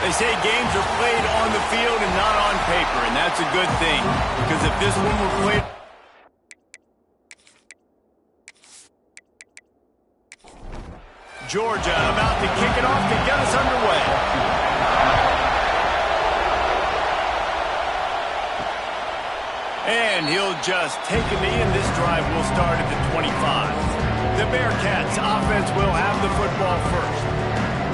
They say games are played on the field and not on paper, and that's a good thing. Because if this one were played... Georgia about to kick it off to get us underway. And he'll just take a knee, and this drive will start at the 25. The Bearcats offense will have the football first.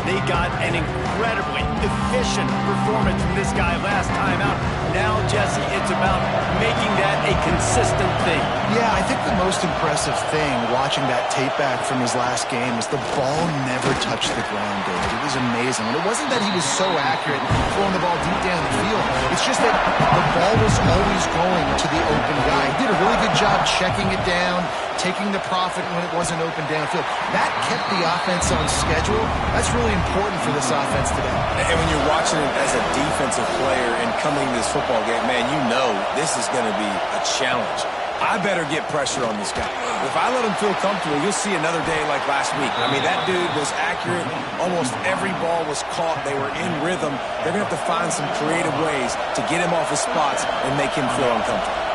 They got an incredibly efficient performance from this guy last time out. Now, Jesse, it's about making that a consistent thing. Yeah, I think the most impressive thing watching that tape back from his last game is the ball never touched the ground, David. It was amazing. And it wasn't that he was so accurate throwing the ball deep down the field. It's just that the ball was always going to the open guy. He did a really good job checking it down, taking the profit when it wasn't open downfield. That kept the offense on schedule. That's really important for this offense today. And when you're watching it as a defensive player and coming to this football game, man, you know this is going to be a challenge. I better get pressure on this guy. If I let him feel comfortable, you'll see another day like last week. I mean, that dude was accurate. Almost every ball was caught. They were in rhythm. They're going to have to find some creative ways to get him off his spots and make him feel uncomfortable.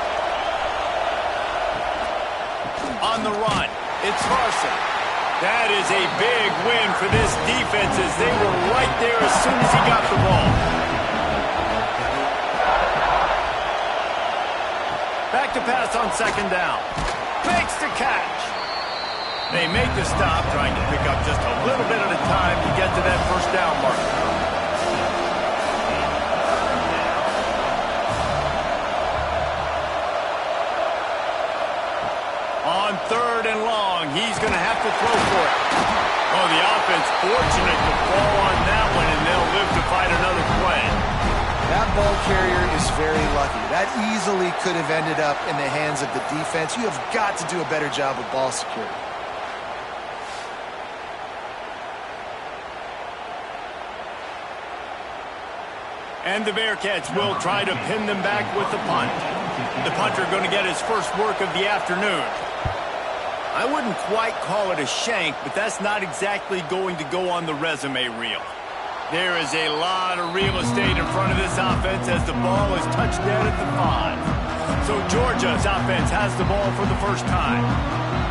On the run, it's Carson. That is a big win for this defense as they were right there as soon as he got the ball. Back to pass on second down. Makes the catch. They make the stop, trying to pick up just a little bit at a time to get to that first down mark. On third and long, he's going to have to throw for it. Oh, the offense fortunate to fall on that one, and they'll live to fight another play. That ball carrier is very lucky. That easily could have ended up in the hands of the defense. You have got to do a better job with ball security. And the Bearcats will try to pin them back with the punt. The punter going to get his first work of the afternoon. I wouldn't quite call it a shank, but that's not exactly going to go on the resume reel. There is a lot of real estate in front of this offense as the ball is touched down at the 5. So Georgia's offense has the ball for the first time.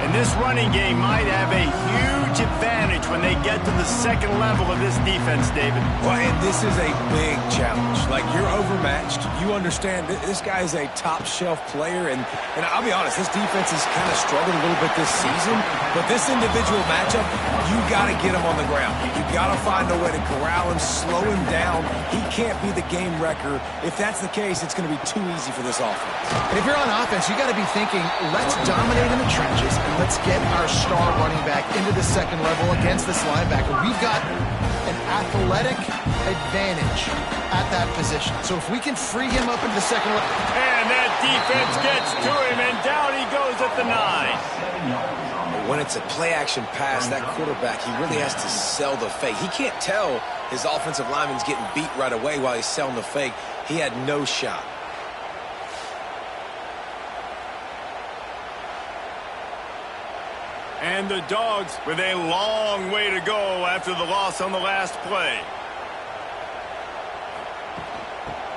And this running game might have a huge advantage when they get to the second level of this defense, David. Well, and this is a big challenge. Like, you're overmatched. You understand this guy is a top-shelf player. And I'll be honest, this defense has kind of struggled a little bit this season. But this individual matchup, you got to get him on the ground. You got to find a way to corral him, slow him down. He can't be the game wrecker. If that's the case, it's going to be too easy for this offense. And if you're on offense, you got to be thinking, let's dominate in the trenches. Let's get our star running back into the second level against this linebacker. We've got an athletic advantage at that position. So if we can free him up into the second level. And that defense gets to him, and down he goes at the 9. When it's a play-action pass, that quarterback, he really has to sell the fake. He can't tell his offensive lineman's getting beat right away while he's selling the fake. He had no shot. And the Dogs with a long way to go after the loss on the last play.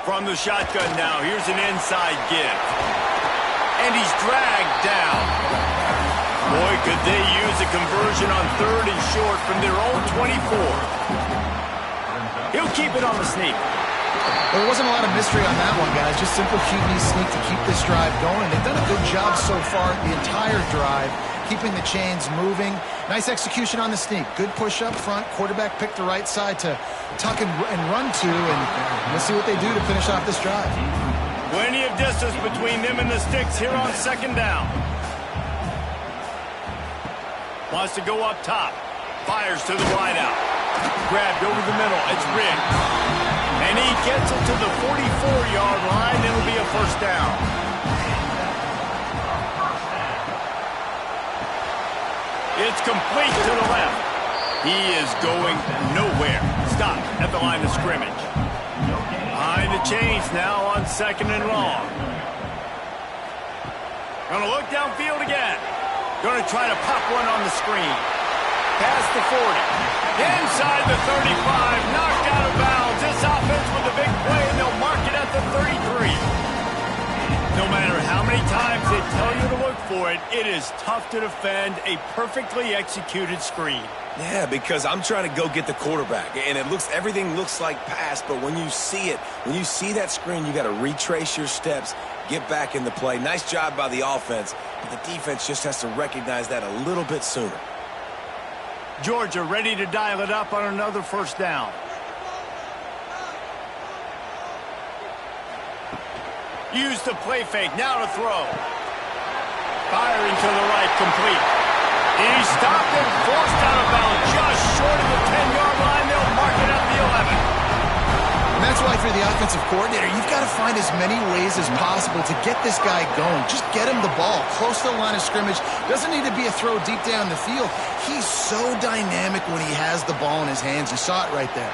From the shotgun now, here's an inside give. And he's dragged down. Boy, could they use a conversion on third and short from their own 24. He'll keep it on the sneak. There wasn't a lot of mystery on that one, guys. Just simple QB sneak to keep this drive going. They've done a good job so far the entire drive, keeping the chains moving. Nice execution on the sneak. Good push up front. Quarterback picked the right side to tuck and run to, and we'll see what they do to finish off this drive. Plenty of distance between them and the sticks here on second down. Wants to go up top. Fires to the wideout. Grabbed over the middle. It's Riggs. And he gets it to the 44-yard line. It'll be a first down. It's complete to the left. He is going nowhere. Stop at the line of scrimmage. Behind the chains now on second and long. Going to look downfield again. Going to try to pop one on the screen. Past the 40. Inside the 35, knocked out of bounds. This offense with a big play, and they'll mark it at the 33. No matter how many times they tell you to look for it, it is tough to defend a perfectly executed screen. Yeah, because I'm trying to go get the quarterback, and everything looks like pass, but when you see it, when you see that screen, you got to retrace your steps, get back in the play. Nice job by the offense, but the defense just has to recognize that a little bit sooner. Georgia ready to dial it up on another first down. Use the play fake, now to throw. Firing to the right, complete. He stopped and forced out of bounds just short of the 10-yard line. They'll mark it at the 11. And that's why for the offensive coordinator, you've got to find as many ways as possible to get this guy going. Just get him the ball close to the line of scrimmage. Doesn't need to be a throw deep down the field. He's so dynamic when he has the ball in his hands. You saw it right there.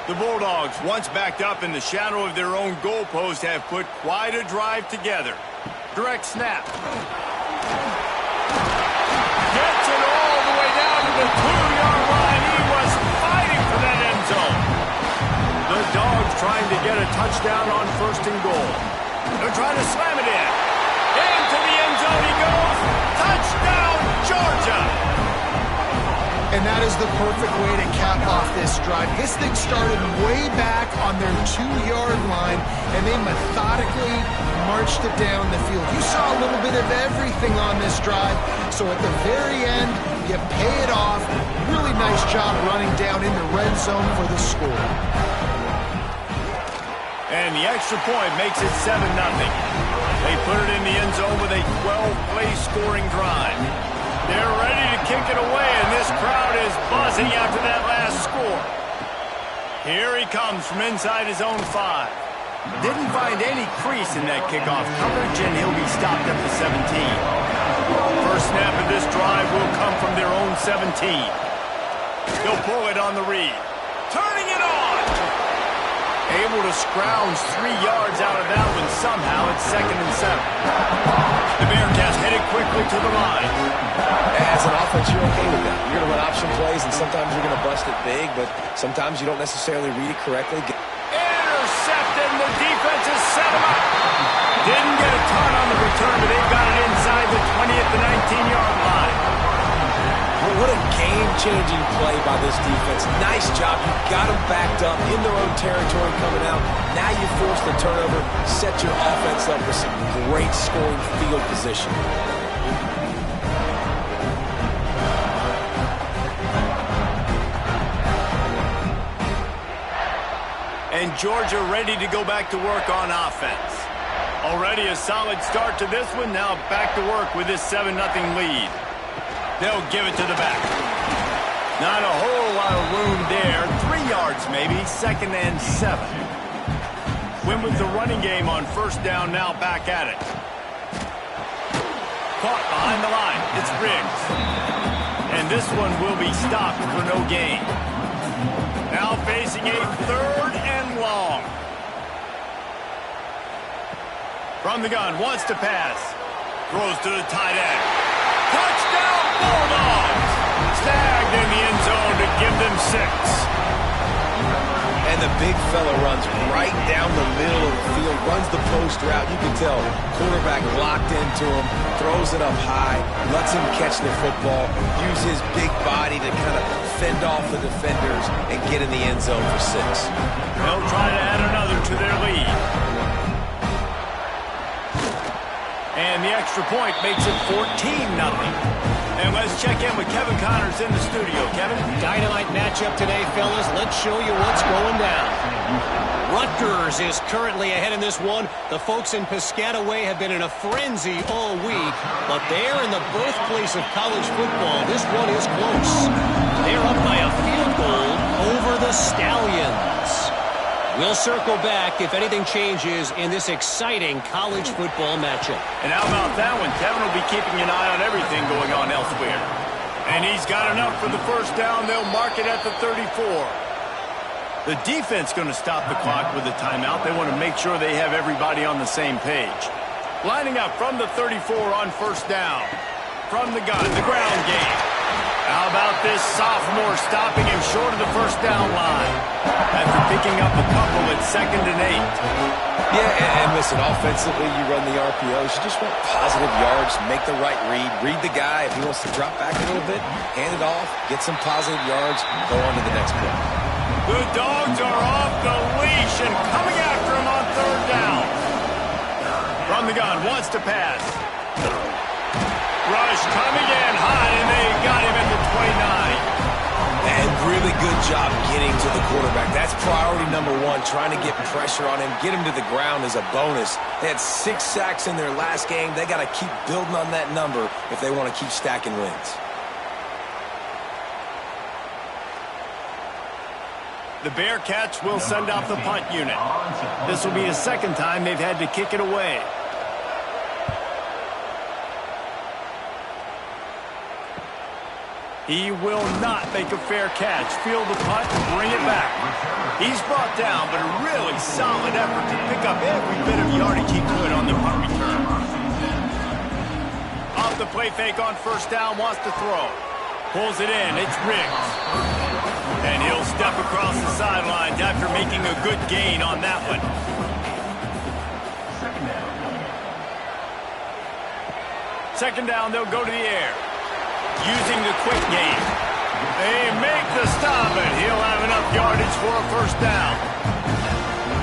The Bulldogs, once backed up in the shadow of their own goalpost, have put quite a drive together. Direct snap. Gets it all the way down to the 2-yard line. He was fighting for that end zone. The Dogs trying to get a touchdown on first and goal. They're trying to slam it in. Into the end zone he goes. Touchdown, Georgia. And that is the perfect way to cap off this drive. This thing started way back on their 2-yard line, and they methodically marched it down the field. You saw a little bit of everything on this drive, so at the very end, you pay it off. Really nice job running down in the red zone for the score. And the extra point makes it 7-0. They put it in the end zone with a 12-play scoring drive. They're ready to kick it away, and this crowd is buzzing after that last score. Here he comes from inside his own 5. Didn't find any crease in that kickoff coverage, and he'll be stopped at the 17. First snap of this drive will come from their own 17. They'll pull it on the read. Turning it on! Able to scrounge 3 yards out of that one somehow. It's 2nd and 7. The Bearcats headed quickly to the line. As an offense, you're okay with that. You're going to run option plays, and sometimes you're going to bust it big, but sometimes you don't necessarily read it correctly. Intercepted, and the defense has set him up. Didn't get a ton on the return, but they've got it inside the 20 at the 19-yard line. Well, what a game-changing play by this defense. Nice job. You got them backed up in their own territory coming out. Now you force the turnover, set your offense up with some great scoring field position. And Georgia ready to go back to work on offense. Already a solid start to this one. Now back to work with this 7-0 lead. They'll give it to the back. Not a whole lot of room there. 3 yards maybe. 2nd and 7. Win with the running game on first down, now back at it. Caught behind the line. It's Riggs. And this one will be stopped for no gain. Now facing a 3rd and long. From the gun, wants to pass. Throws to the tight end. Touchdown, Bulldogs! Snagged in the end zone to give them 6. And the big fella runs right down the middle of the field, runs the post route. You can tell quarterback locked into him, throws it up high, lets him catch the football, use his big body to kind of fend off the defenders and get in the end zone for 6. They'll try to add another to their lead. And the extra point makes it 14-0. And let's check in with Kevin Connors in the studio. Kevin? Dynamite matchup today, fellas. Let's show you what's going down. Rutgers is currently ahead in this one. The folks in Piscataway have been in a frenzy all week, but they're in the birthplace of college football. This one is close. They're up by a field goal over the Stallions. We'll circle back if anything changes in this exciting college football matchup. And how about that one? Kevin will be keeping an eye on everything going on elsewhere. And he's got enough for the first down. They'll mark it at the 34. The defense going to stop the clock with a timeout. They want to make sure they have everybody on the same page. Lining up from the 34 on first down. From the gun, the ground game. How about this sophomore stopping him short of the first down line after picking up a couple at 2nd and 8. Yeah, and listen, offensively, you run the RPOs. You just want positive yards, make the right read the guy. If he wants to drop back a little bit, hand it off, get some positive yards, go on to the next play. The Dogs are off the leash and coming after him on 3rd down. From the gun, wants to pass. Rush coming in high, and they got him at the 29. And really good job getting to the quarterback. That's priority number 1, trying to get pressure on him. Get him to the ground is a bonus. They had 6 sacks in their last game. They got to keep building on that number if they want to keep stacking wins. The Bearcats will send out the punt unit. This will be the 2nd time they've had to kick it away. He will not make a fair catch. Field the punt and bring it back. He's brought down, but a really solid effort to pick up every bit of yardage he could on the punt return. Off the play fake on first down, wants to throw. Pulls it in, it's Riggs. And he'll step across the sidelines after making a good gain on that one. Second down, they'll go to the air. Using the quick game. They make the stop, and he'll have enough yardage for a first down.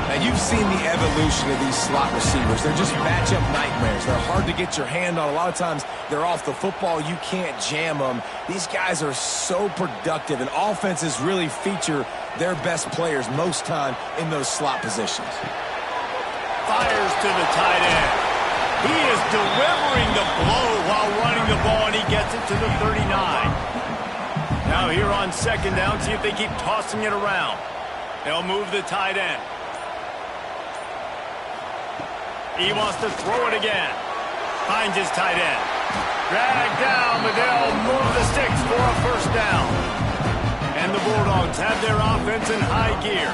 Now, you've seen the evolution of these slot receivers. They're just matchup nightmares. They're hard to get your hand on. A lot of times, they're off the football. You can't jam them. These guys are so productive, and offenses really feature their best players most time in those slot positions. Fires to the tight end. He is delivering the blow while running the ball, and he gets it to the 39. Now here on 2nd down, see if they keep tossing it around. They'll move the tight end. He wants to throw it again. Finds his tight end. Dragged down, but they'll move the sticks for a first down. And the Bulldogs have their offense in high gear.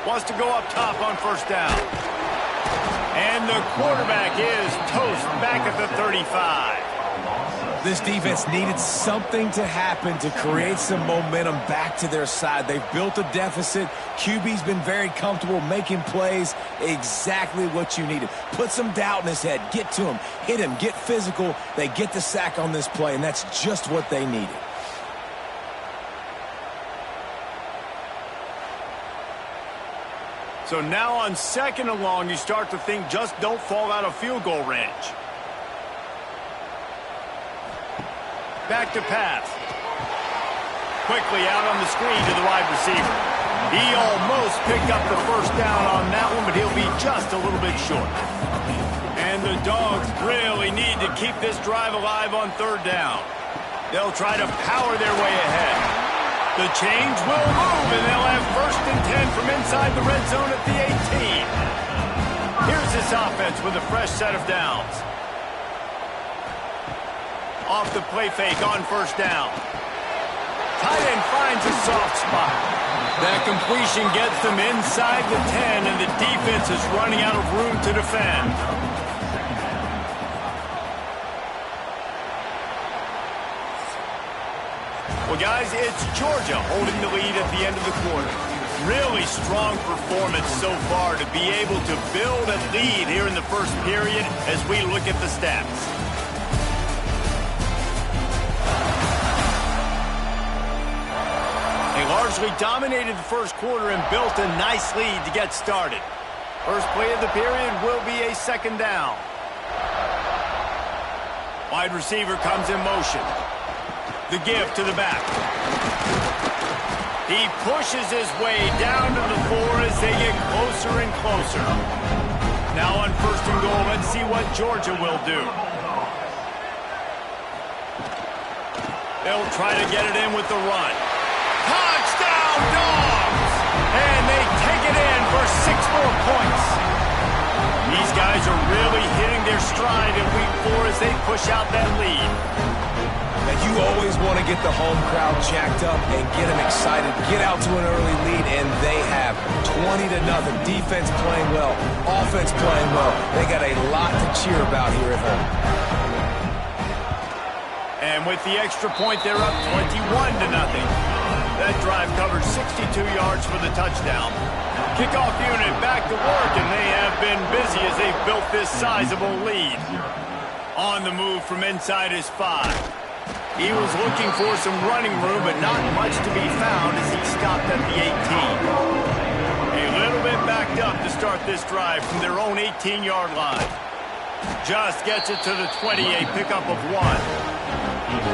Wants to go up top on first down. And the quarterback is toast back at the 35. This defense needed something to happen to create some momentum back to their side. They've built a deficit. QB's been very comfortable making plays. Exactly what you needed. Put some doubt in his head. Get to him. Hit him. Get physical. They get the sack on this play, and that's just what they needed. So now on 2nd and long, you start to think just don't fall out of field goal range. Back to pass. Quickly out on the screen to the wide receiver. He almost picked up the first down on that one, but he'll be just a little bit short. And the Dogs really need to keep this drive alive on 3rd down. They'll try to power their way ahead. The chains will move, and they'll have 1st and 10 from inside the red zone at the 18. Here's this offense with a fresh set of downs. Off the play fake on first down. Tight end finds a soft spot. That completion gets them inside the 10, and the defense is running out of room to defend. Well, guys, it's Georgia holding the lead at the end of the quarter. Really strong performance so far to be able to build a lead here in the first period as we look at the stats. They largely dominated the first quarter and built a nice lead to get started. First play of the period will be a 2nd down. Wide receiver comes in motion. The give to the back. He pushes his way down to the 4 as they get closer and closer. Now on 1st and goal, let's see what Georgia will do. They'll try to get it in with the run. Touchdown, Dogs! And they take it in for 6 more points. These guys are really hitting their stride in week 4 as they push out that lead. Now, you always want to get the home crowd jacked up and get them excited, get out to an early lead, and they have 20-0. Defense playing well, offense playing well. They got a lot to cheer about here at home. And with the extra point, they're up 21-0. That drive covered 62 yards for the touchdown. Kickoff unit back to work, and they have been busy as they've built this sizable lead. On the move from inside his 5. He was looking for some running room, but not much to be found as he stopped at the 18. A little bit backed up to start this drive from their own 18-yard line. Just gets it to the 20, a pickup of 1.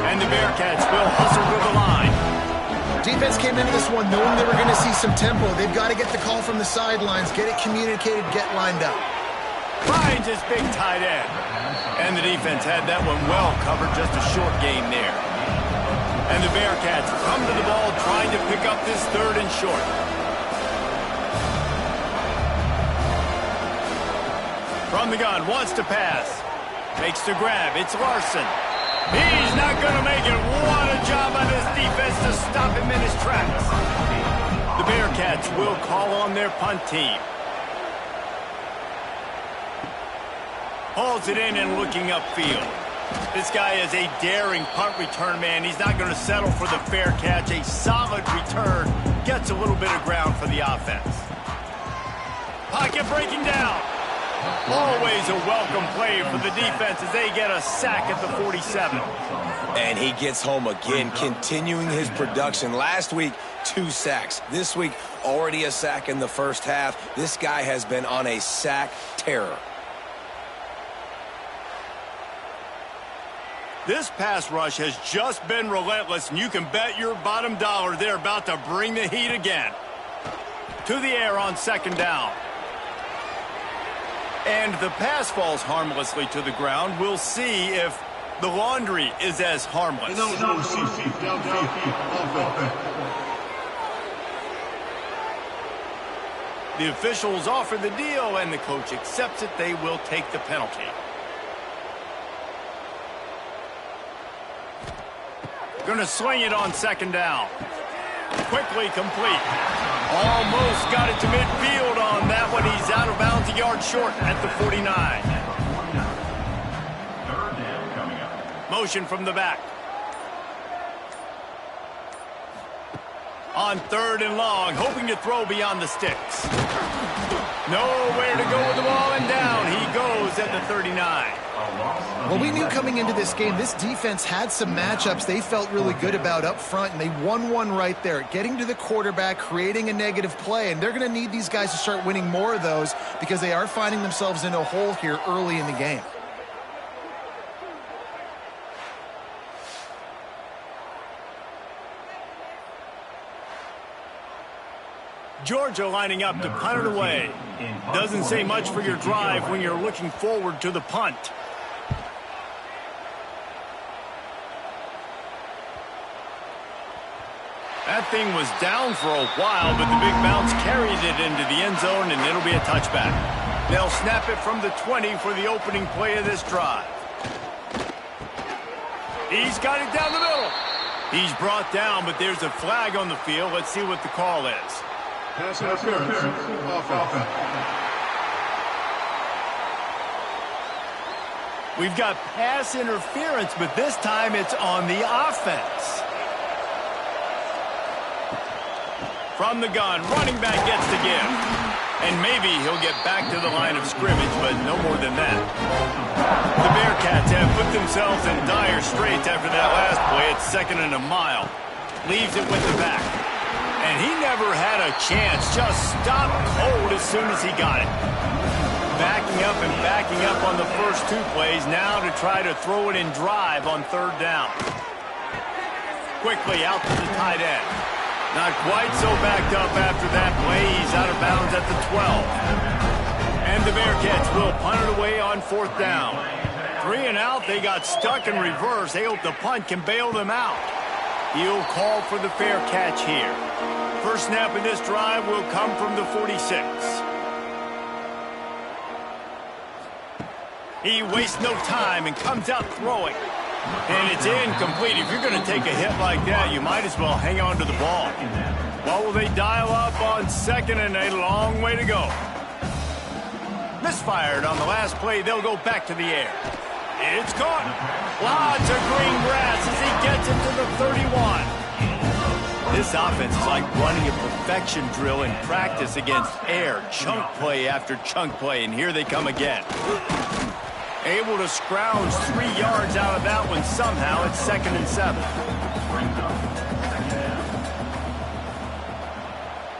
And the Bearcats will hustle to the line. Defense came into this one knowing they were going to see some tempo. They've got to get the call from the sidelines, get it communicated, get lined up. Finds his big tight end. And the defense had that one well covered, just a short gain there. And the Bearcats come to the ball trying to pick up this 3rd and short. From the gun, wants to pass. Makes the grab, it's Larson. He's not going to make it. What a job by this defense to stop him in his tracks. The Bearcats will call on their punt team. Hauls it in and looking upfield. This guy is a daring punt return man. He's not going to settle for the fair catch. A solid return. Gets a little bit of ground for the offense. Pocket breaking down. Always a welcome play for the defense as they get a sack at the 47. And he gets home again, continuing his production. Last week, 2 sacks. This week, already a sack in the first half. This guy has been on a sack terror. This pass rush has just been relentless, and you can bet your bottom dollar they're about to bring the heat again. To the air on 2nd down. And the pass falls harmlessly to the ground. We'll see if the laundry is as harmless. The officials offer the deal, and the coach accepts it. They will take the penalty. Going to swing it on 2nd down. Quickly complete. Almost got it to midfield on that one. He's out of bounds, a yard short at the 49. Motion from the back. On 3rd and long, hoping to throw beyond the sticks. Nowhere to go with the ball, and down he goes at the 39. Well, we knew coming into this game, this defense had some matchups they felt really good about up front, and they won one right there, getting to the quarterback, creating a negative play, and they're going to need these guys to start winning more of those because they are finding themselves in a hole here early in the game. Georgia lining up to punt it away. Doesn't say much for your drive when you're looking forward to the punt. That thing was down for a while, but the big bounce carries it into the end zone, and it'll be a touchback. They'll snap it from the 20 for the opening play of this drive. He's got it down the middle. He's brought down, but there's a flag on the field. Let's see what the call is. Pass interference. Offense. We've got pass interference, but this time it's on the offense. From the gun, running back gets the give. And maybe he'll get back to the line of scrimmage, but no more than that. The Bearcats have put themselves in dire straits after that last play. It's 2nd and a mile. Leaves it with the back. And he never had a chance. Just stopped cold as soon as he got it. Backing up and backing up on the first 2 plays. Now to try to throw it in drive on 3rd down. Quickly out to the tight end. Not quite so backed up after that play. He's out of bounds at the 12. And the Bearcats will punt it away on 4th down. 3 and out. They got stuck in reverse. They hope the punt can bail them out. He'll call for the fair catch here. First snap in this drive will come from the 46. He wastes no time and comes out throwing. And it's incomplete. If you're going to take a hit like that, you might as well hang on to the ball. What will they dial up on second, and a long way to go? Misfired on the last play. They'll go back to the air. It's caught. Lots of green grass as he gets it to the 31. This offense is like running a perfection drill in practice against air. Chunk play after chunk play, and here they come again. Able to scrounge 3 yards out of that one somehow. It's 2nd and 7.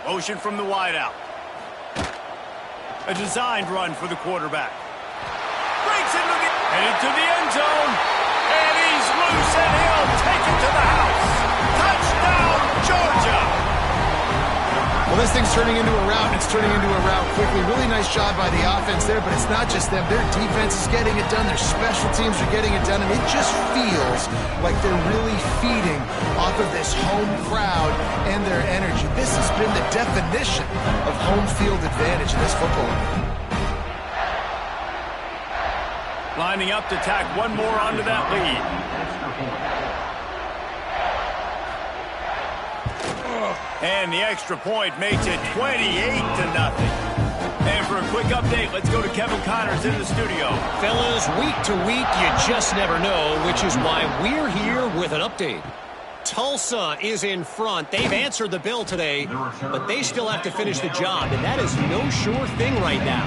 Motion from the wideout. A designed run for the quarterback. Breaks into the end zone. And he's loose, and he'll take it to the house. Touchdown, Georgia. Well, this thing's turning into a rout, and it's turning into a rout quickly. Really nice job by the offense there, but it's not just them. Their defense is getting it done. Their special teams are getting it done, and it just feels like they're really feeding off of this home crowd and their energy. This has been the definition of home field advantage in this football game. Lining up to tack one more onto that lead. And the extra point makes it 28-0. And for a quick update, let's go to Kevin Connors in the studio. Fellas, week to week, you just never know, which is why we're here with an update. Tulsa is in front. They've answered the bell today, but they still have to finish the job, and that is no sure thing right now.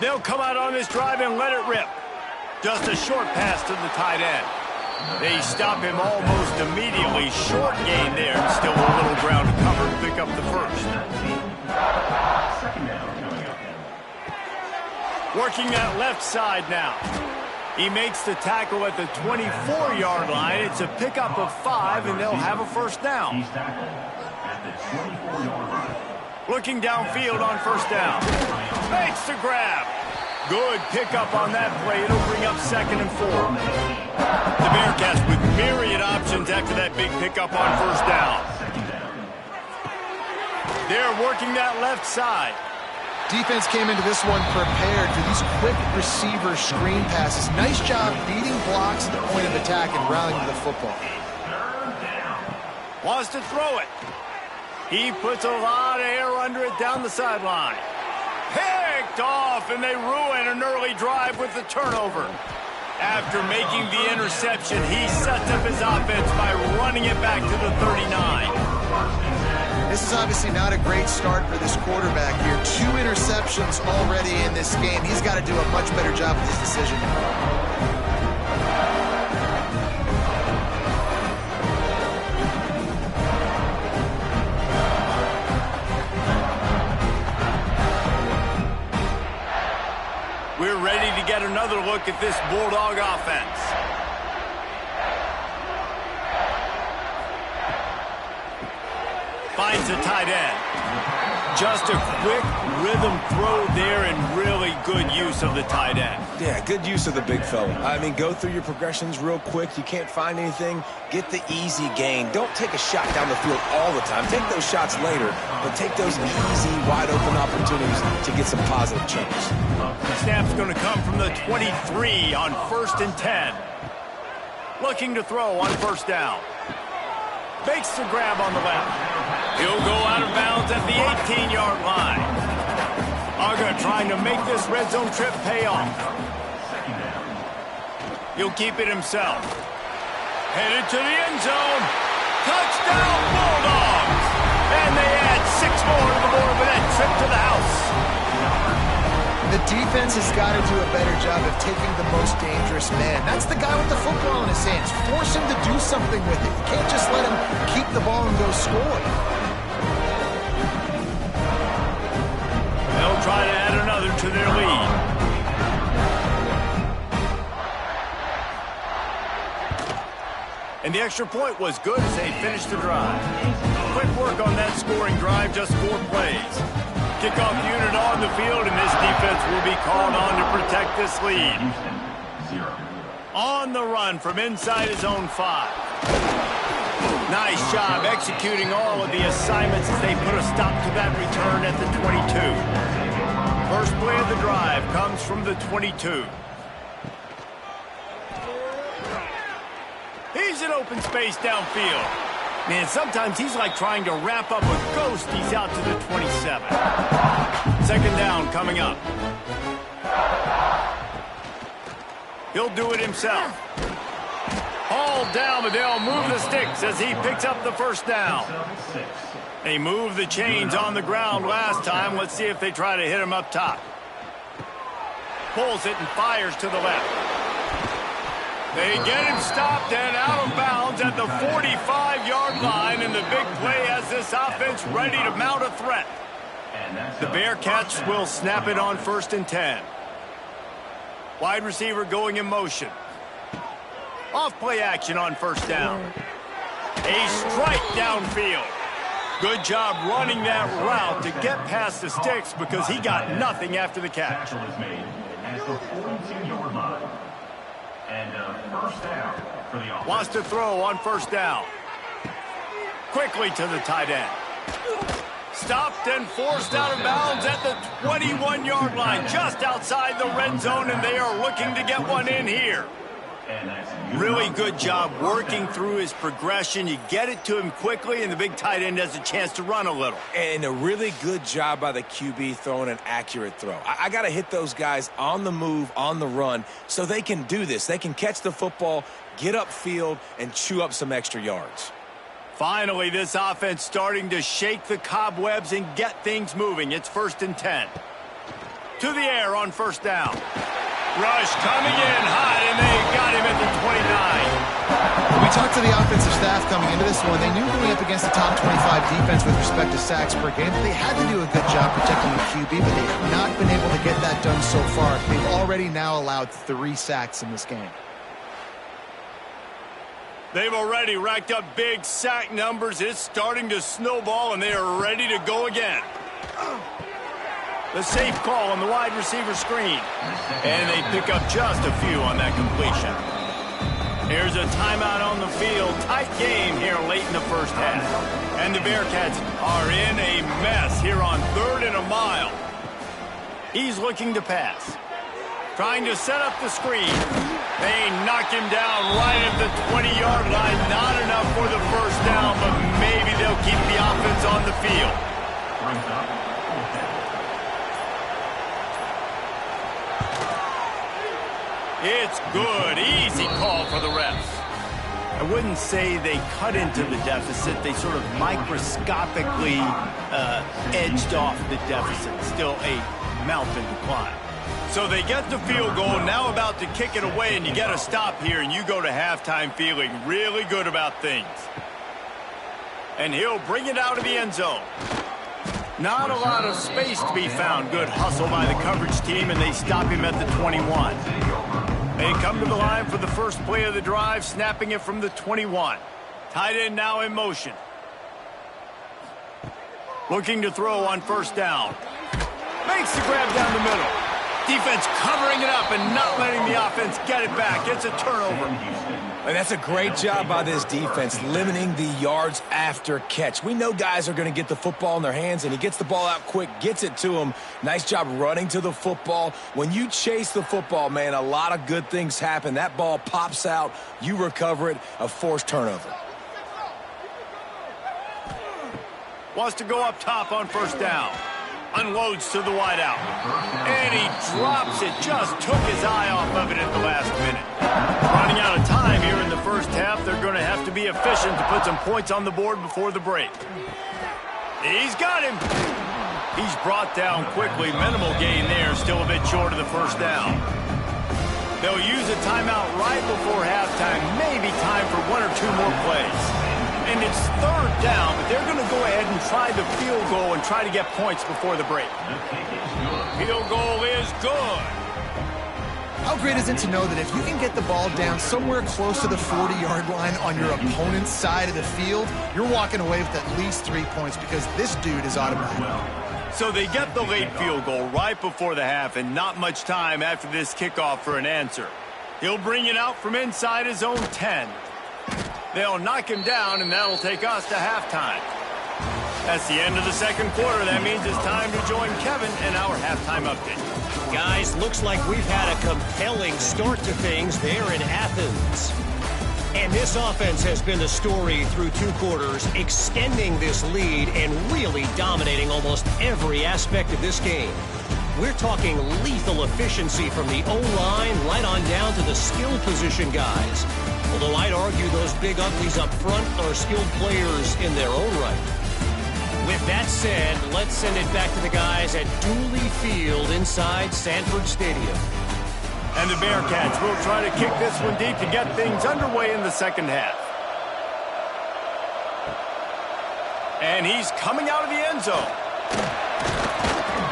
They'll come out on this drive and let it rip. Just a short pass to the tight end. They stop him almost immediately. Short gain there, and still a little ground to cover to pick up the first. Working that left side now. He makes the tackle at the 24-yard line. It's a pickup of 5, and they'll have a first down. Looking downfield on first down. Makes the grab. Good pickup on that play. It'll bring up 2nd and 4. The Bearcats with myriad options after that big pickup on first down. They're working that left side. Defense came into this one prepared for these quick receiver screen passes. Nice job beating blocks at the point of attack and rallying to the football. Wants to throw it. He puts a lot of air under it down the sideline. Picked off, and they ruin an early drive with the turnover. After making the interception, he sets up his offense by running it back to the 39. This is obviously not a great start for this quarterback here. 2 interceptions already in this game. He's got to do a much better job with his decision. We're ready to get another look at this Bulldog offense. Finds a tight end. Just a quick rhythm throw there and really good use of the tight end. Yeah, good use of the big fella. I mean, go through your progressions real quick. You can't find anything, get the easy gain. Don't take a shot down the field all the time. Take those shots later, but take those easy, wide-open opportunities to get some positive change. The snap's going to come from the 23 on 1st and 10. Looking to throw on first down. Makes the grab on the left. He'll go out of bounds at the 18-yard line. Uga trying to make this red zone trip pay off. He'll keep it himself. Headed to the end zone. Touchdown, Bulldogs! And they add 6 more to the board with that trip to the house. The defense has got to do a better job of taking the most dangerous man. That's the guy with the football in his hands. Force him to do something with it. You can't just let him keep the ball and go score. They'll try to add another to their lead. And the extra point was good as they finished the drive. Quick work on that scoring drive, just 4 plays. Kickoff unit on the field, and this defense will be called on to protect this lead. On the run from inside his own 5. Nice job executing all of the assignments as they put a stop to that return at the 22. First play of the drive comes from the 22. He's in open space downfield. Man, sometimes he's like trying to wrap up a ghost. He's out to the 27. Second down coming up. He'll do it himself. Hauled down, but they'll move the sticks as he picks up the first down. They moved the chains on the ground last time. Let's see if they try to hit him up top. Pulls it and fires to the left. They get him stopped and out of bounds at the 45-yard line, and the big play has this offense ready to mount a threat. The Bearcats will snap it on 1st and 10. Wide receiver going in motion. Off play action on 1st down. A strike downfield. Good job running that route to get past the sticks because he got nothing after the catch. Wants to throw on 1st down. Quickly to the tight end. Stopped and forced out of bounds at the 21-yard line, just outside the red zone, and they are looking to get one in here. Really good job working through his progression. You get it to him quickly, and the big tight end has a chance to run a little. And a really good job by the QB throwing an accurate throw. I got to hit those guys on the move, on the run, so they can do this. They can catch the football, get upfield, and chew up some extra yards. Finally, this offense starting to shake the cobwebs and get things moving. It's 1st and 10. To the air on 1st down. Rush coming in hot, and they got him at the 29. We talked to the offensive staff coming into this one. They knew going up against the top 25 defense with respect to sacks per game. They had to do a good job protecting the QB, but they have not been able to get that done so far. They've already now allowed 3 sacks in this game. They've already racked up big sack numbers. It's starting to snowball, and they are ready to go again. The safe call on the wide receiver screen. And they pick up just a few on that completion. Here's a timeout on the field. Tight game here late in the first half. And the Bearcats are in a mess here on 3rd and a mile. He's looking to pass. Trying to set up the screen. They knock him down right at the 20-yard line. Not enough for the first down, but maybe they'll keep the offense on the field. It's good. Easy call for the refs. I wouldn't say they cut into the deficit. They sort of microscopically edged off the deficit. Still a mountain to climb. So they get the field goal, now about to kick it away, and you get a stop here, and you go to halftime feeling really good about things. And he'll bring it out of the end zone. Not a lot of space to be found. Good hustle by the coverage team, and they stop him at the 21. They come to the line for the first play of the drive, snapping it from the 21. Tight end now in motion. Looking to throw on 1st down. Makes the grab down the middle. Defense covering it up and not letting the offense get it back. It's a turnover. And that's a great job by this defense, limiting the yards after catch. We know guys are going to get the football in their hands, and he gets the ball out quick, gets it to him. Nice job running to the football. When you chase the football, man, a lot of good things happen. That ball pops out, you recover it, a forced turnover. Wants to go up top on 1st down. Unloads to the wideout. And he drops it. Just took his eye off of it at the last minute. Running out of time here in the first half. They're going to have to be efficient to put some points on the board before the break. He's got him. He's brought down quickly. Minimal gain there. Still a bit short of the first down. They'll use a timeout right before halftime. Maybe time for 1 or 2 more plays. And it's 3rd down, but they're going to go ahead and try the field goal and try to get points before the break. Field goal is good. How great is it to know that if you can get the ball down somewhere close to the 40-yard line on your opponent's side of the field, you're walking away with at least 3 points because this dude is automatic. So they get the late field goal right before the half and not much time after this kickoff for an answer. He'll bring it out from inside his own 10. They'll knock him down, and that'll take us to halftime. That's the end of the second quarter. That means it's time to join Kevin in our halftime update. Guys, looks like we've had a compelling start to things there in Athens. And this offense has been the story through 2 quarters, extending this lead and really dominating almost every aspect of this game. We're talking lethal efficiency from the O-line right on down to the skill position guys. Although I'd argue those big uglies up front are skilled players in their own right. With that said, let's send it back to the guys at Dooley Field inside Sanford Stadium. And the Bearcats will try to kick this one deep to get things underway in the second half. And he's coming out of the end zone.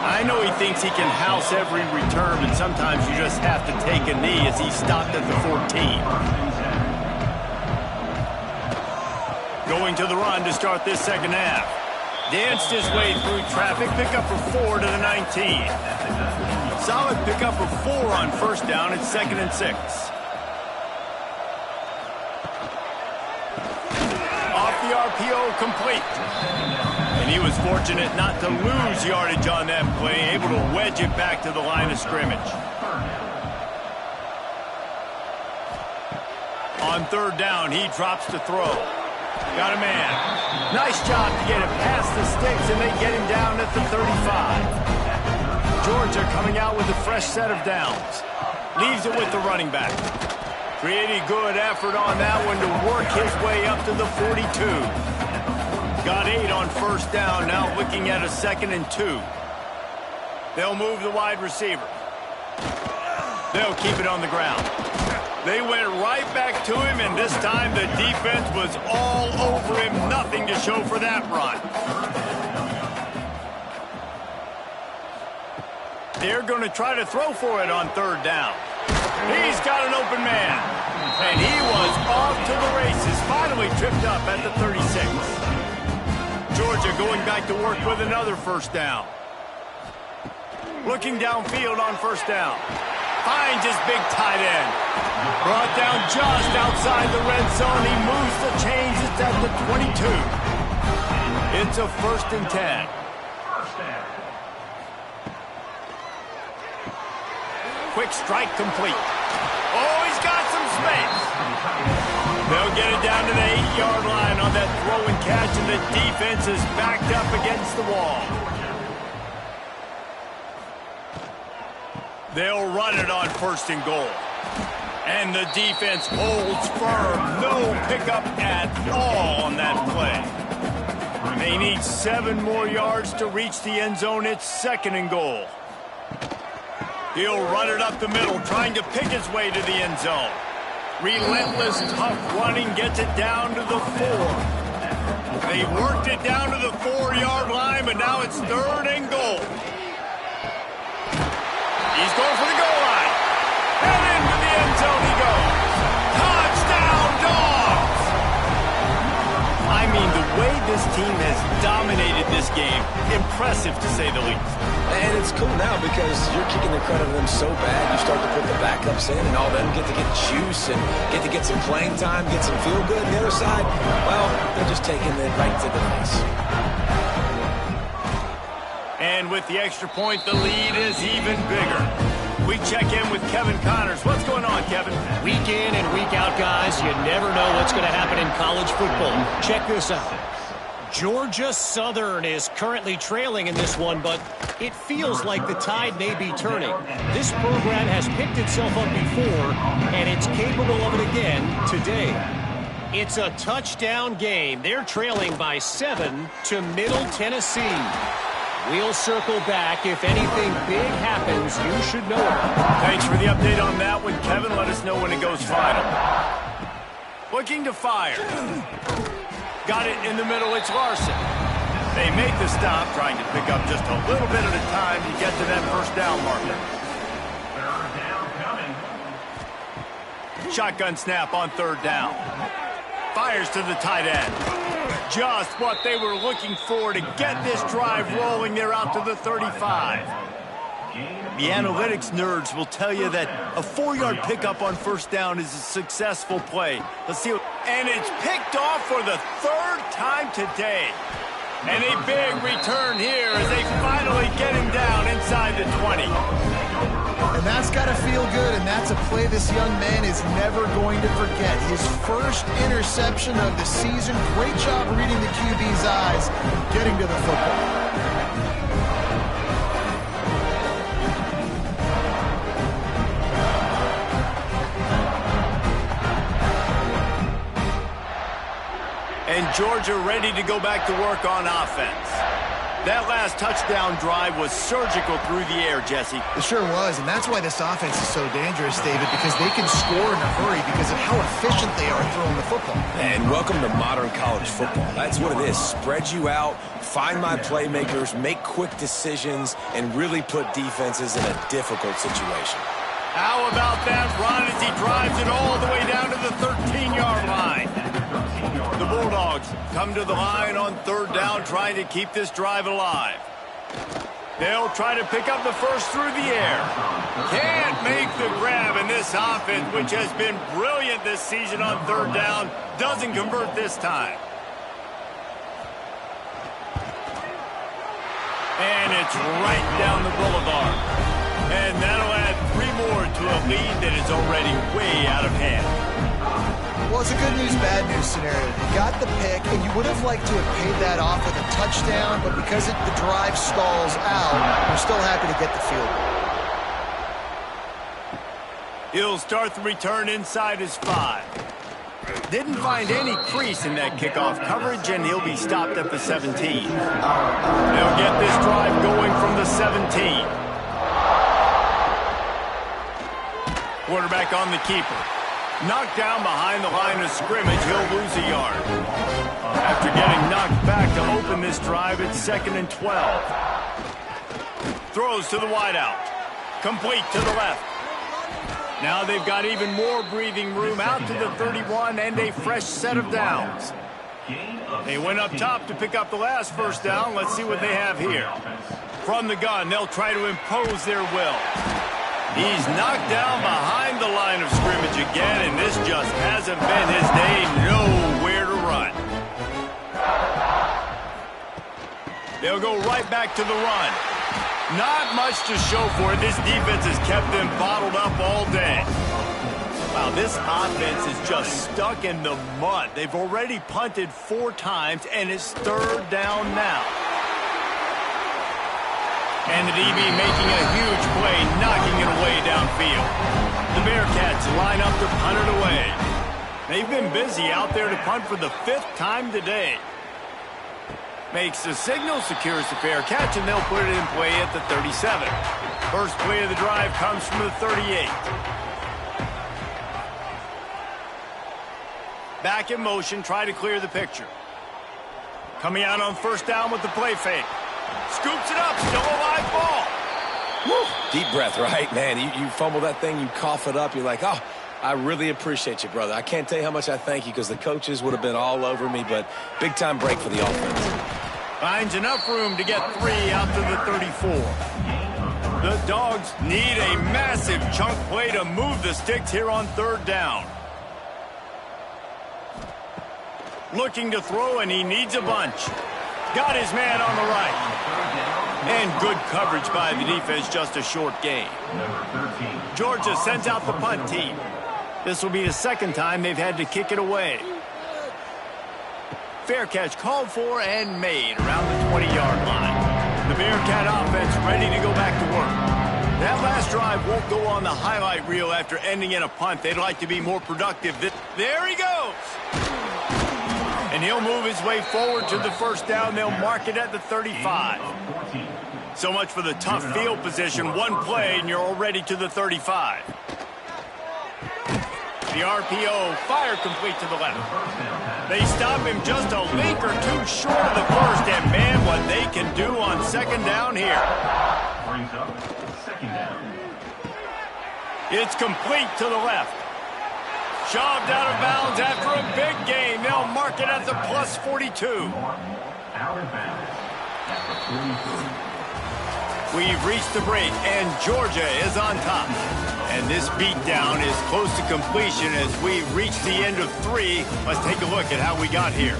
I know he thinks he can house every return, but sometimes you just have to take a knee as he stopped at the 14. Going to the run to start this second half. Danced his way through traffic, pickup for 4 to the 19. Solid pickup of 4 on first down. It's 2nd and 6. Off the RPO, complete. And he was fortunate not to lose yardage on that play, able to wedge it back to the line of scrimmage. On 3rd down, he drops to throw. Got a man. Nice job to get it past the sticks, and they get him down at the 35. Georgia coming out with a fresh set of downs. Leaves it with the running back. Pretty good effort on that one to work his way up to the 42. Got 8 on first down, now looking at a 2nd and 2. They'll move the wide receiver. They'll keep it on the ground. They went right back to him, and this time the defense was all over him. Nothing to show for that run. They're going to try to throw for it on 3rd down. He's got an open man. And he was off to the races, finally tripped up at the 36. Georgia going back to work with another first down. Looking downfield on first down. Finds his big tight end. Brought down just outside the red zone. He moves the chains. It's at the 22. It's a 1st and 10. Quick strike complete. Oh, he's got some space. They'll get it down to the 8-yard line on that throw and catch, and the defense is backed up against the wall. They'll run it on 1st and goal. And the defense holds firm. No pickup at all on that play. They need 7 more yards to reach the end zone. It's 2nd and goal. He'll run it up the middle, trying to pick his way to the end zone. Relentless, tough running, gets it down to the 4. They worked it down to the 4-yard line, but now it's 3rd and goal. He's going for the goal line. And into the end zone he goes. Touchdown, Dogs! I mean, the way this team has dominated this game, impressive to say the least. And it's cool now because you're kicking the credit of them so bad. You start to put the backups in, and all of them get to get juice and get to get some playing time, get some feel good. And the other side, well, they're just taking it right to the face. And with the extra point, the lead is even bigger. We check in with Kevin Connors. What's going on, Kevin? Week in and week out, guys, you never know what's going to happen in college football. Check this out. Georgia Southern is currently trailing in this one, but it feels like the tide may be turning. This program has picked itself up before, and it's capable of it again today. It's a touchdown game. They're trailing by 7 to Middle Tennessee. We'll circle back. If anything big happens, you should know it. Thanks for the update on that one, Kevin. Let us know when it goes final. Looking to fire. Got it in the middle. It's Larson. They make the stop, trying to pick up just a little bit at a time to get to that first down marker. Shotgun snap on 3rd down. Fires to the tight end. Just what they were looking for to get this drive rolling. They're out to the 35. The analytics nerds will tell you that a 4-yard pickup on first down is a successful play. Let's see what... And it's picked off for the third time today. And a big return here as they finally get him down inside the 20. And that's got to feel good, and that's a play this young man is never going to forget. His first interception of the season. Great job reading the QB's eyes, getting to the football. And Georgia ready to go back to work on offense. That last touchdown drive was surgical through the air, Jesse. It sure was, and that's why this offense is so dangerous, David, because they can score in a hurry because of how efficient they are throwing the football. And welcome to modern college football. That's what it is. Spread you out, find my playmakers, make quick decisions, and really put defenses in a difficult situation. How about that run as he drives it all the way down to the 13-yard line? The Bulldogs come to the line on third down, trying to keep this drive alive. They'll try to pick up the first through the air. Can't make the grab, and this offense, which has been brilliant this season on third down, doesn't convert this time. And it's right down the boulevard. And that'll add 3 more to a lead that is already way out of hand. Well, it's a good news, bad news scenario. You got the pick, and you would have liked to have paid that off with a touchdown, but because the drive stalls out, we're still happy to get the field goal. He'll start the return inside his 5. Didn't find any crease in that kickoff coverage, and he'll be stopped at the 17. They'll get this drive going from the 17. Quarterback on the keeper. Knocked down behind the line of scrimmage, he'll lose a yard. After getting knocked back to open this drive, it's 2nd and 12. Throws to the wideout. Complete to the left. Now they've got even more breathing room out to the 31 and a fresh set of downs. They went up top to pick up the last first down. Let's see what they have here. From the gun, they'll try to impose their will. He's knocked down behind the line of scrimmage again, and this just hasn't been his day. Nowhere to run. They'll go right back to the run. Not much to show for it. This defense has kept them bottled up all day. Wow, this offense is just stuck in the mud. They've already punted 4 times, and it's 3rd down now. And the DB making a huge play, knocking it away downfield. The Bearcats line up to punt it away. They've been busy out there to punt for the 5th time today. Makes the signal, secures the fair catch, and they'll put it in play at the 37. First play of the drive comes from the 38. Back in motion, try to clear the picture. Coming out on first down with the play fake. Scoops it up, still a live ball. Woo. Deep breath, right? Man, you fumble that thing, you cough it up, you're like, oh, I really appreciate you, brother. I can't tell you how much I thank you because the coaches would have been all over me, but big-time break for the offense. Finds enough room to get 3 out to the 34. The Dogs need a massive chunk play to move the sticks here on third down. Looking to throw, and he needs a bunch. Got his man on the right. And good coverage by the defense, just a short gain. Georgia sends out the punt team. This will be the 2nd time they've had to kick it away. Fair catch called for and made around the 20-yard line. The Bearcat offense ready to go back to work. That last drive won't go on the highlight reel after ending in a punt. They'd like to be more productive. There he goes. And he'll move his way forward to the first down. They'll mark it at the 35. So much for the tough field position. One play, and you're already to the 35. The RPO, fire complete to the left. They stop him just a link or 2 short of the first, and man, what they can do on 2nd down here. Brings up 2nd down. It's complete to the left. Shoved out of bounds after a big gain. They'll mark it at the +42. Out of bounds at the 42. We've reached the break, and Georgia is on top. And this beatdown is close to completion as we reach the end of 3. Let's take a look at how we got here.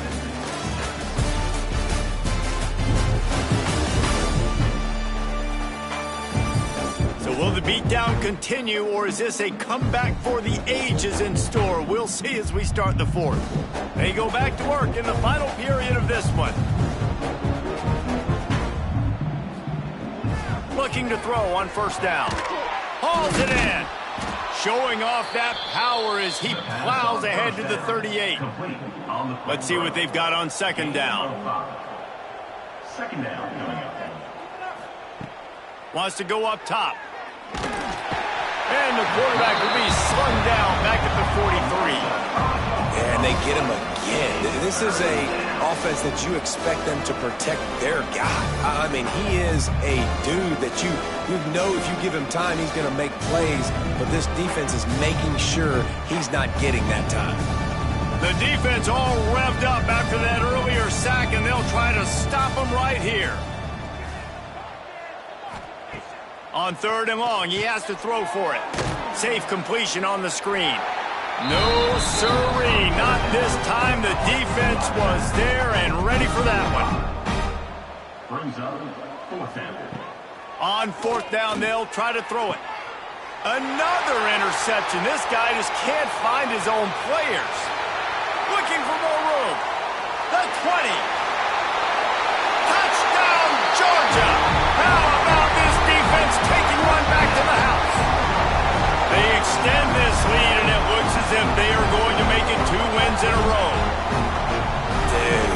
So will the beatdown continue, or is this a comeback for the ages in store? We'll see as we start the 4th. They go back to work in the final period of this one. Looking to throw on first down. Hauls it in. Showing off that power as he plows ahead to the 38. Let's see what they've got on second down. Second down coming up. Wants to go up top. And the quarterback will be slung down back at the 43. And they get him again. This is a offense that you expect them to protect their guy. I mean, he is a dude that you know if you give him time, he's going to make plays. But this defense is making sure he's not getting that time. The defense all revved up after that earlier sack, and they'll try to stop him right here. On 3rd and long, he has to throw for it. Safe completion on the screen. No siree, not this time. The defense was there and ready for that one. Brings up 4th down. On 4th down, they'll try to throw it. Another interception. This guy just can't find his own players. Looking for more room. The 20. Touchdown, Georgia. How about this defense taking one back to the house? They extend this lead, and it looks as if they are going to make it 2 wins in a row. Dude,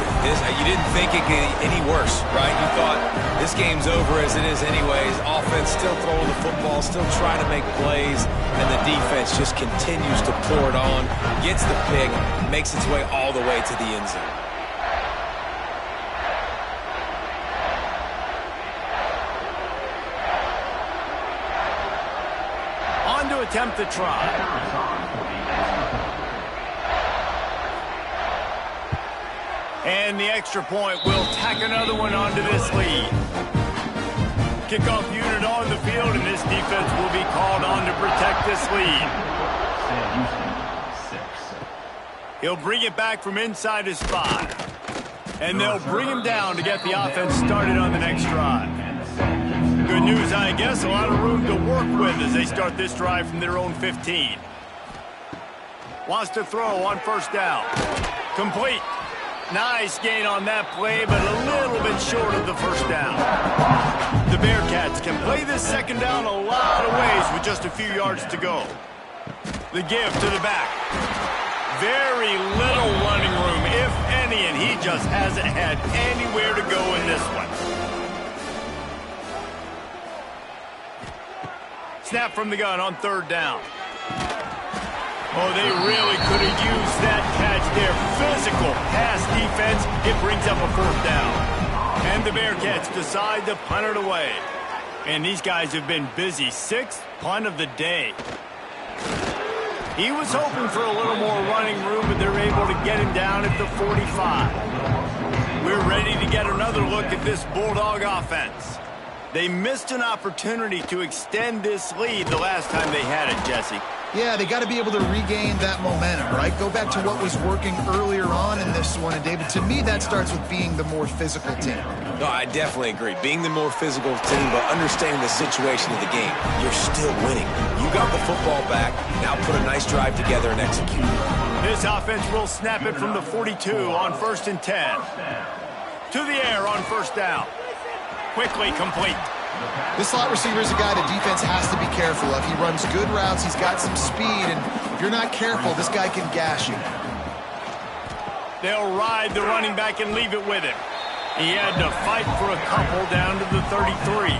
you didn't think it could get any worse, right? You thought this game's over as it is anyways. Offense still throwing the football, still trying to make plays, and the defense just continues to pour it on, gets the pick, makes its way all the way to the end zone. On to attempt the try. And the extra point will tack another one onto this lead. Kickoff unit on the field, and this defense will be called on to protect this lead. He'll bring it back from inside his 5. And they'll bring him down to get the offense started on the next drive. Good news, I guess, a lot of room to work with as they start this drive from their own 15. Wants to throw on first down. Complete. Nice gain on that play, but a little bit short of the first down. The Bearcats can play this second down a lot of ways with just a few yards to go. The give to the back. Very little running room, if any, and he just hasn't had anywhere to go in this one. Snap from the gun on 3rd down. Oh, they really could have used that catch there. Physical pass defense. It brings up a 4th down. And the Bearcats decide to punt it away. And these guys have been busy. 6th punt of the day. He was hoping for a little more running room, but they're able to get him down at the 45. We're ready to get another look at this Bulldog offense. They missed an opportunity to extend this lead the last time they had it, Jesse. Yeah, they got to be able to regain that momentum, right? Go back to what was working earlier on in this one. And, David, to me, that starts with being the more physical team. No, I definitely agree. Being the more physical team, but understanding the situation of the game. You're still winning. You got the football back. Now put a nice drive together and execute. This offense will snap it from the 42 on 1st and 10. To the air on first down. Quickly complete. This slot receiver is a guy the defense has to be careful of. He runs good routes. He's got some speed, and if you're not careful, this guy can gash you. They'll ride the running back and leave it with him. He had to fight for a couple down to the 33.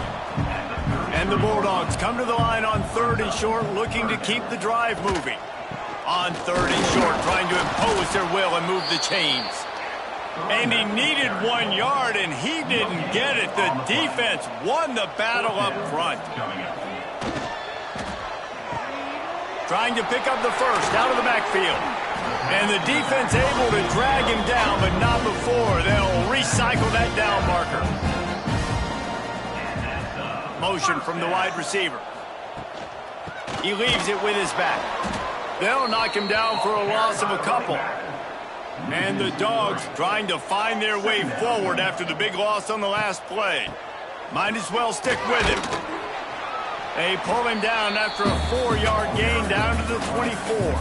And the Bulldogs come to the line on 3rd and short, looking to keep the drive moving. On 3rd and short, trying to impose their will and move the chains. And he needed 1 yard, and he didn't get it. The defense won the battle up front. Trying to pick up the first out of the backfield. And the defense able to drag him down, but not before. They'll recycle that down marker. motion from the wide receiver. He leaves it with his back. They'll knock him down for a loss of a couple. And the Dogs trying to find their way forward after the big loss on the last play. Might as well stick with him. They pull him down after a 4-yard gain down to the 24.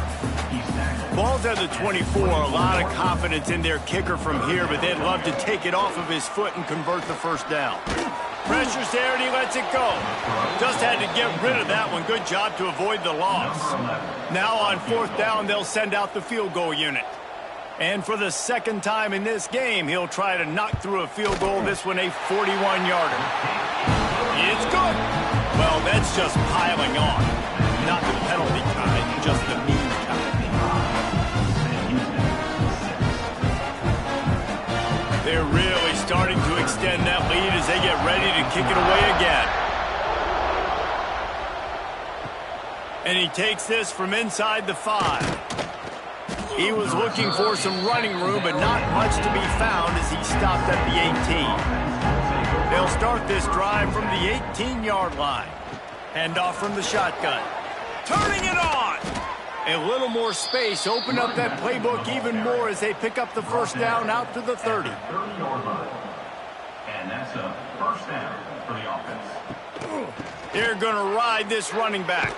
Ball's at the 24. A lot of confidence in their kicker from here, but they'd love to take it off of his foot and convert the first down. Pressure's there, and he lets it go. Just had to get rid of that one. Good job to avoid the loss. Now on 4th down, they'll send out the field goal unit. And for the second time in this game, he'll try to knock through a field goal. This one a 41-yarder. It's good. Well, that's just piling on. Not the penalty kind, just the mean kind. They're really starting to extend that lead as they get ready to kick it away again. And he takes this from inside the 5. He was looking for some running room, but not much to be found as he stopped at the 18. They'll start this drive from the 18-yard line. Handoff from the shotgun. Turning it on! A little more space. Open up that playbook even more as they pick up the first down out to the 30. And that's a first down for the offense. They're going to ride this running back.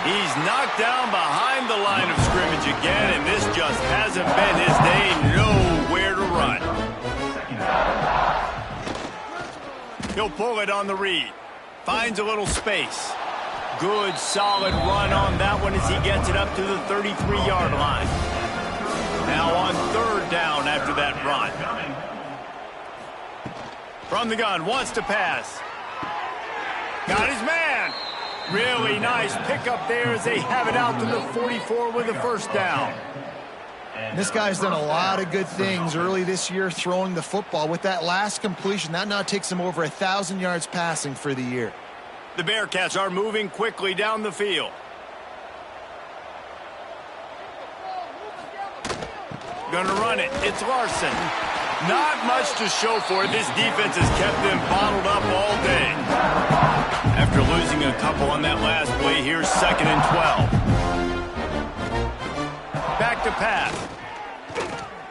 He's knocked down behind the line of scrimmage again, and this just hasn't been his day. Nowhere to run. He'll pull it on the read. Finds a little space. Good, solid run on that one as he gets it up to the 33-yard line. Now on 3rd down after that run. From the gun, wants to pass. Got his man. Really nice pickup there as they have it out to the 44 with a first down. This guy's done a lot of good things early this year throwing the football. With that last completion, that now takes him over 1,000 yards passing for the year. The Bearcats are moving quickly down the field. Gonna run it. It's Larson. Not much to show for it. This defense has kept them bottled up all day. After losing a couple on that last play, here's 2nd and 12. Back to pass.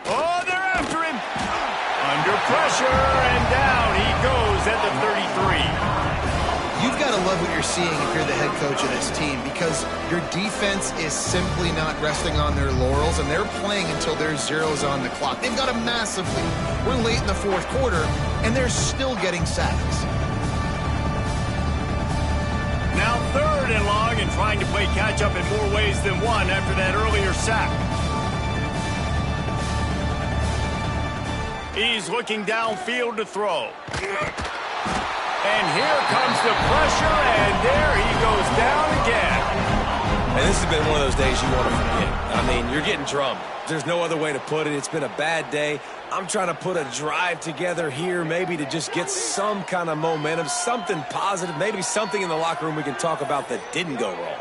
Oh, they're after him. Under pressure, and down he goes at the 33. You've got to love what you're seeing if you're the head coach of this team, because your defense is simply not resting on their laurels, and they're playing until there's zeros on the clock. They've got a massive lead. We're late in the 4th quarter, and they're still getting sacks. Now 3rd and long, and trying to play catch-up in more ways than one after that earlier sack. He's looking downfield to throw. And here comes the pressure, and there he goes down again. And this has been one of those days you want to forget. I mean, you're getting drummed. There's no other way to put it. It's been a bad day. I'm trying to put a drive together here, maybe to just get some kind of momentum, something positive, maybe something in the locker room we can talk about that didn't go wrong.